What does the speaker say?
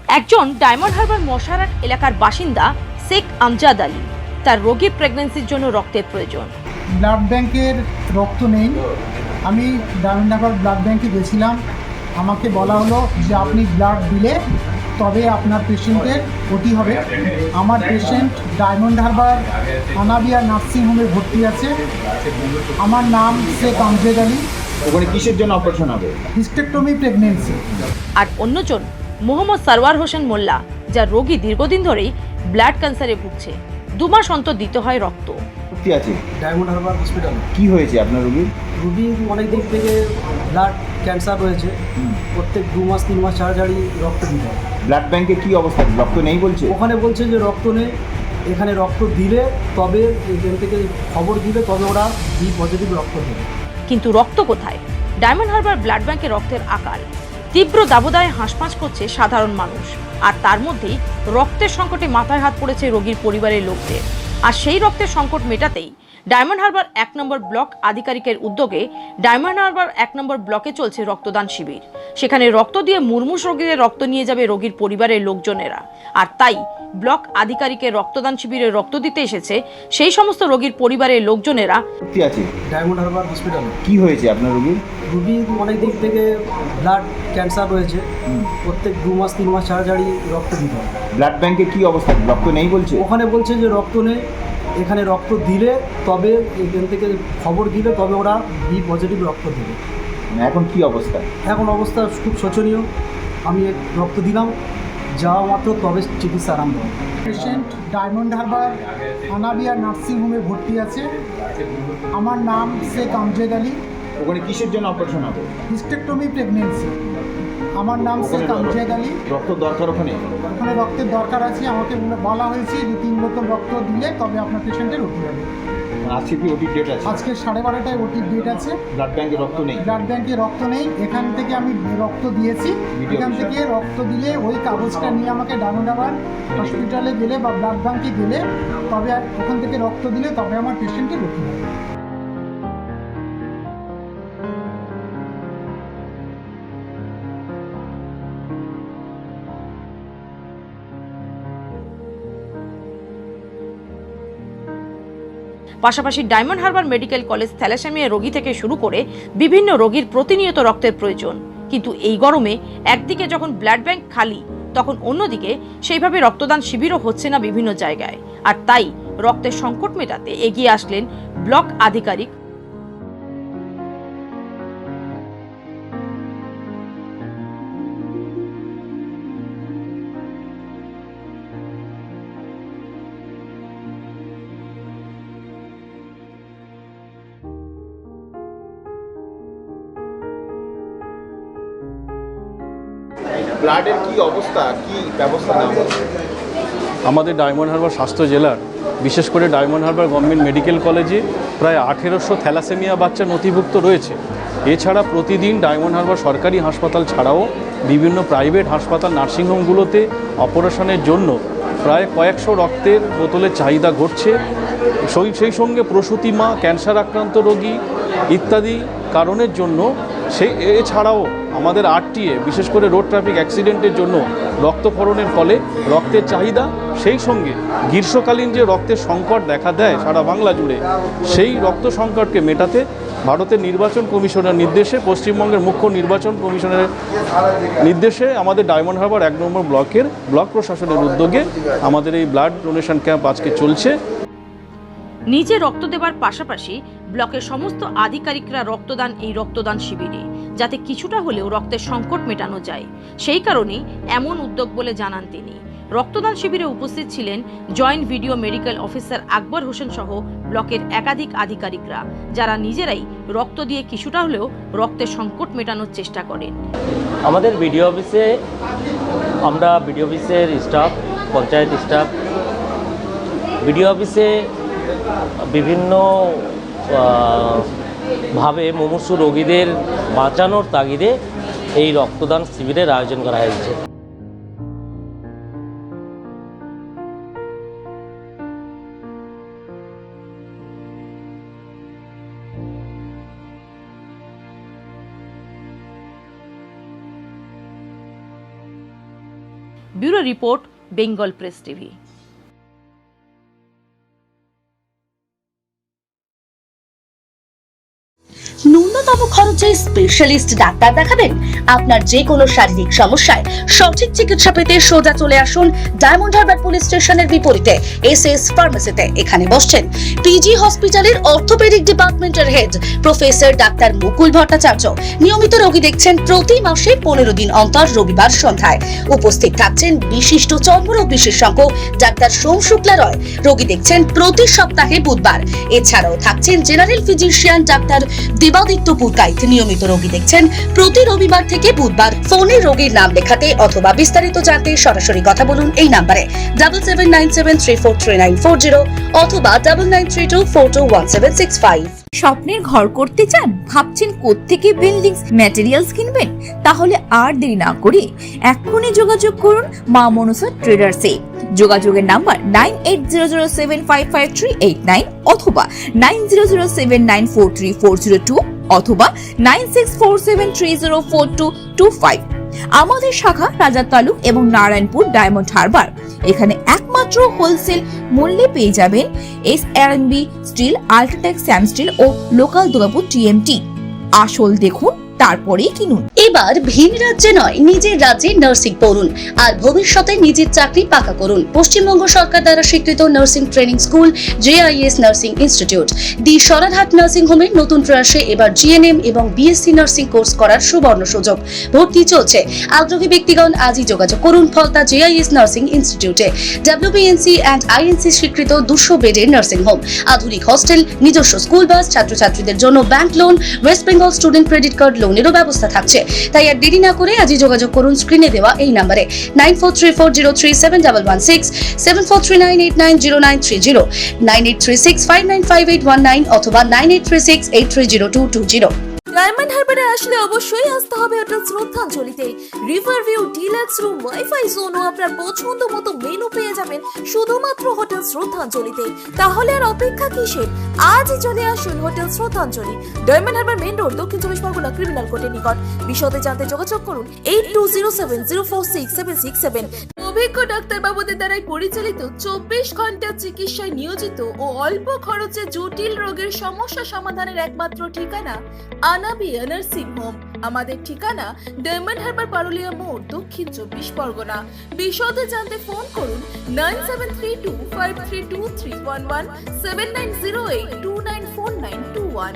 একজন ডায়মন্ড হারবার মশারাট এলাকার বাসিন্দা শেখ আমজাদ আলী, তার রোগীর প্রেগন্যান্সির জন্য রক্তের প্রয়োজন। ব্লাড ব্যাংকের রক্ত নেই। আমি ডায়মন্ড হারবার ব্লাড ব্যাংকে গেছিলাম। আমাকে বলা হলো যে আপনি ব্লাড দিলে তবে আপনার পেশেন্টের ওটি হবে। আমার পেশেন্ট ডায়মন্ড হারবার আনাবিয়া নার্সিংহোমে ভর্তি আছে। আমার নাম শেখ আমজাদ আলী। ওখানে কিসের জন্য অপারেশন হবে? Hysterectomy pregnancy. আর অন্যজন মোহাম্মদ সারওয়ার হোসেন মোল্লা, যার রোগী দীর্ঘদিন ধরেই ব্লাড ক্যান্সারে ভুগছে। 2 মাস অন্তর দিতে হয় রক্ত। কি আছে? Diamond Harbour hospital. কি হয়েছে আপনার রোগীর? রুগীর অনেক দিক থেকে ব্লাড ক্যান্সার রয়েছে। প্রত্যেক 2 মাস 3 মাস ছাড়া ছাড়ি রক্ত দিতে হয়। ব্লাড ব্যাংকে কি অবস্থা? রক্ত নেই বলছে। ওখানে বলছে যে রক্ত নেই, এখানে রক্ত দিলে তবে এখান থেকে খবর দিলে তবে ওরা বি পজিটিভ রক্ত দেবে। কিন্তু রক্ত কোথায়? ডায়মন্ড হারবার ব্লাড ব্যাংকে রক্তের আকাল। তীব্র দাবদাহে হাঁসফাঁস করছে সাধারণ মানুষ, আর তার মধ্যেই রক্তের সংকটে মাথায় হাত পড়েছে রোগীর পরিবারের লোকদের। আর সেই রক্তের সংকট মেটাতেই ডায়মন্ড হারবার 1 নম্বর ব্লক আধিকারিকের উদ্যোগে ডায়মন্ড হারবার 1 নম্বর ব্লকে চলছে রক্তদান শিবির। সেখানে রক্ত দিয়ে মুমূর্ষ রোগীদের রক্ত নিয়ে যাবে রোগীর পরিবারের লোকজনেরা। আর তাই ব্লক আধিকারিকের রক্তদান শিবিরে রক্ত দিতে এসেছে সেই সমস্ত রোগীর পরিবারের লোকজনেরা। কি আছে? Diamond Harbour hospital. কি হয়েছে আপনার রোগীর? রুগীর অনেক দিক থেকে ব্লাড ক্যান্সার রয়েছে। প্রত্যেক 2 মাস 3 মাস ছাড়া ছাড়ি রক্ত দিতে হয়। ব্লাড ব্যাংকে কি অবস্থা? রক্ত নেই বলছে। ওখানে বলছে যে রক্ত নেই, এখানে রক্ত দিলে তবে এখান থেকে খবর দিলে তবে ওরা বি পজিটিভ রক্ত দেবে। এখন কি অবস্থা? এখন অবস্থা খুব শোচনীয়। আমি রক্ত দিলাম, যাওয়া মাত্র তবে চিকিৎসা আরম্ভ হয়। পেশেন্ট ডায়মন্ড হারবার আনাবিয়া নার্সিংহোমে ভর্তি আছে। আমার নাম শেখ আমজাদ আলী। ওখানে কিসের জন্য অপারেশন হবে? Hysterectomy pregnancy. আমার নাম শেখ আমজাদ আলী। রক্ত দরকার ওখানে? ওখানে রক্তের দরকার আছে। আমাকে বলা হয়েছে যে 3 বোতল রক্ত দিলে তবে আপনার পেশেন্টের ওটি হবে। আজকে কি ওটির ডেট আছে? আজকে 12:30টায় ওটির ডেট আছে। ব্লাড ব্যাংকে রক্ত নেই। ব্লাড ব্যাংকে রক্ত নেই। এখান থেকে আমি রক্ত দিয়েছি। এখান থেকে রক্ত দিলে ওই কাগজটা নিয়ে আমাকে ডায়মন্ড হারবার হসপিটালে গেলে বা ব্লাড ব্যাংকে গেলে তবে ওখান থেকে রক্ত দিলে তবে আমার পেশেন্টের ওটি হবে। পাশাপাশি Diamond Harbour medical college thalassaemia রোগী থেকে শুরু করে বিভিন্ন রোগীর প্রতিনিয়ত রক্তের প্রয়োজন। কিন্তু এই গরমে একদিকে যখন ব্লাড ব্যাংক খালি, তখন অন্যদিকে সেইভাবে রক্তদান শিবিরও হচ্ছে না বিভিন্ন জায়গায়। আর তাই রক্তের সংকট মেটাতে এগিয়ে আসলেন ব্লক আধিকারিক। ব্লাডের কি অবস্থা, কি ব্যবস্থা নেওয়া হচ্ছে? আমাদের ডায়মন্ড হারবার স্বাস্থ্য জেলার, বিশেষ করে ডায়মন্ড হারবার গভর্নমেন্ট মেডিকেল কলেজে প্রায় 1800 থ্যালাসেমিয়া বাচ্চা নথিভুক্ত রয়েছে। এছাড়া প্রতিদিন ডায়মন্ড হারবার সরকারি হাসপাতাল ছাড়াও বিভিন্ন প্রাইভেট হাসপাতাল, নার্সিংহোমগুলোতে অপারেশনের জন্য প্রায় কয়েকশো রক্তের বোতলের চাহিদা ঘটছে। সেই সঙ্গে প্রসূতি মা, ক্যান্সার আক্রান্ত রোগী ইত্যাদি কারণের জন্য এছাড়াও আমাদের আরটিএ, বিশেষ করে রোড ট্রাফিক অ্যাক্সিডেন্টের জন্য রক্তক্ষরণের ফলে রক্তের চাহিদা, সেই সঙ্গে গ্রীষ্মকালীন যে রক্তের সংকট দেখা দেয় সারা বাংলা জুড়ে, সেই রক্ত সংকটকে মেটাতে ভারতের নির্বাচন কমিশনের নির্দেশে, পশ্চিমবঙ্গের মুখ্য নির্বাচন কমিশনের নির্দেশে আমাদের ডায়মন্ড হারবার 1 নম্বর ব্লকের ব্লক প্রশাসনের উদ্যোগে আমাদের এই ব্লাড ডোনেশন ক্যাম্প আজকে চলছে। নিজে রক্ত দেওয়ার পাশাপাশি ব্লকের সমস্ত আধিকারিকরা রক্তদান এই রক্তদান শিবিরে, যাতে কিছুটা হলেও রক্তের সংকট মেটানো যায়। সেই কারণেই এমন উদ্যোগ বলে জানান তিনি। রক্তদান শিবিরে উপস্থিত ছিলেন joint video medical officer Akbar Hossain সহ ব্লকের একাধিক আধিকারিকরা, যারা নিজেরাই রক্ত দিয়ে কিছুটা হলেও রক্তের সংকট মেটানোর চেষ্টা করেন। আমাদের বিডিও অফিসে আমরা বিডিও অফিসের স্টাফ, পঞ্চায়েত স্টাফ, বিডিও অফিসে বিভিন্ন ভাবে মুমূর্ষু রোগীদের বাঁচানোর তাগিদে এই রক্তদান শিবিরের আয়োজন করা হয়েছে। Bureau report, Bengal press TV. ন্যূনতম খরচে স্পেশালিস্ট ডাক্তার দেখাবেন? আপনার যে কোনো শারীরিক সমস্যায় সঠিক চিকিৎসা পেতে সোজা চলে আসুন ডায়মন্ড হারবার পুলিশ স্টেশনের বিপরীতে এসএস ফার্মেসিতে। এখানে বসছেন পিজি হসপিটালের অর্থোপেডিক ডিপার্টমেন্টের হেড প্রফেসর ডাক্তার মুকুল ভট্টাচার্য। নিয়মিত রোগী দেখছেন প্রতি মাসে 15 দিন অন্তর রবিবার সন্ধ্যায়। উপস্থিত থাকছেন বিশিষ্ট চর্মরোগ বিশেষজ্ঞ ডাক্তার সোম শুক্লা রয়। রোগী দেখছেন প্রতি সপ্তাহে বুধবার। এছাড়াও থাকছেন general physician doctor Debaditya Purkait. নিয়মিত রোগী দেখছেন প্রতি রবিবার থেকে বুধবার। ফোনে রোগীর নাম লেখাতে অথবা বিস্তারিত জানতে সরাসরি কথা বলুন এই নম্বরে 7797343940 অথবা 9932421765। স্বপ্নের ঘর করতে চান? ভাবছেন কোত্থেকে বিল্ডিং ম্যাটেরিয়ালস কিনবেন? তাহলে আর দেরি না করে এক্ষুনি যোগাযোগ করুন মা মনসা ট্রেডার্সে। যোগাযোগের নাম্বার 9800755389 অথবা 9007943402 অথবা 9647304225। আমাদের শাখা রাজা তালুক এবং নারায়ণপুর ডায়মন্ড হারবার। এখানে একমাত্র হোলসেল মূল্যে পেয়ে যাবেন SRNB steel, UltraTech Sam steel ও লোকাল দুর্গাপুর TMT। আসল দেখুন তারপরেই কিনুন। এবার ভিন রাজ্যে নয়, নিজের রাজ্যে নার্সিং পড়ুন আর ভবিষ্যতে নিজের চাকরি পাকা করুন। পশ্চিমবঙ্গ সরকার দ্বারা স্বীকৃত nursing training school JIS nursing institute the Sararhat nursing হোমের নতুন প্রয়াসে এবার GNM এবং BSc নার্সিং কোর্স করার সুবর্ণ সুযোগ। ভর্তি চলছে। আগ্রহী ব্যক্তিগণ আজই যোগাযোগ করুন ফলতা JIS নার্সিং ইনস্টিটিউটে। WBNC অ্যান্ড INC স্বীকৃত 200 বেডের নার্সিং হোম, আধুনিক হস্টেল, নিজস্ব স্কুল বাস, ছাত্রছাত্রীদের জন্য bank loan, west Bengal student credit card লোনেরও ব্যবস্থা থাকছে। তাই আর দেরি না করে আজই যোগাযোগ করুন স্ক্রিনে দেওয়া এই নম্বরে 9434037116, 7439890930, 9836595819 অথবা 9836830220। ডায়মন্ড হারবারে আসলে অবশ্যই আসতে হবে হোটেল শ্রদ্ধাঞ্জলিতে। River view, deluxe room, wifi zone ও আপনার পছন্দ মতো মেনু পেয়ে যাবেন শুধুমাত্র হোটেল শ্রদ্ধাঞ্জলিতে। তাহলে আর অপেক্ষা কিসের? আজই চলে আসুন হোটেল শ্রদ্ধাঞ্জলি, ডায়মন্ড হারবার মেন রোড, দক্ষিণ 24 পরগনা, ক্রিমিনাল কোর্টের নিকট। বিশদে জানতে যোগাযোগ করুন 8207046767। অভিজ্ঞ ডাক্তারবাবুদের দ্বারাই পরিচালিত 24 ঘন্টা চিকিৎসায় নিয়োজিত ও অল্প খরচে জটিল রোগের সমস্যা সমাধানের একমাত্র ঠিকানা আনাবিয়া নার্সিং হোম। আমাদের ঠিকানা ডায়মন্ড হারবার পারুলিয়া মোড়, দক্ষিণ 24 পরগনা। বিশদে জানতে ফোন করুন 9732532311, 7908294921।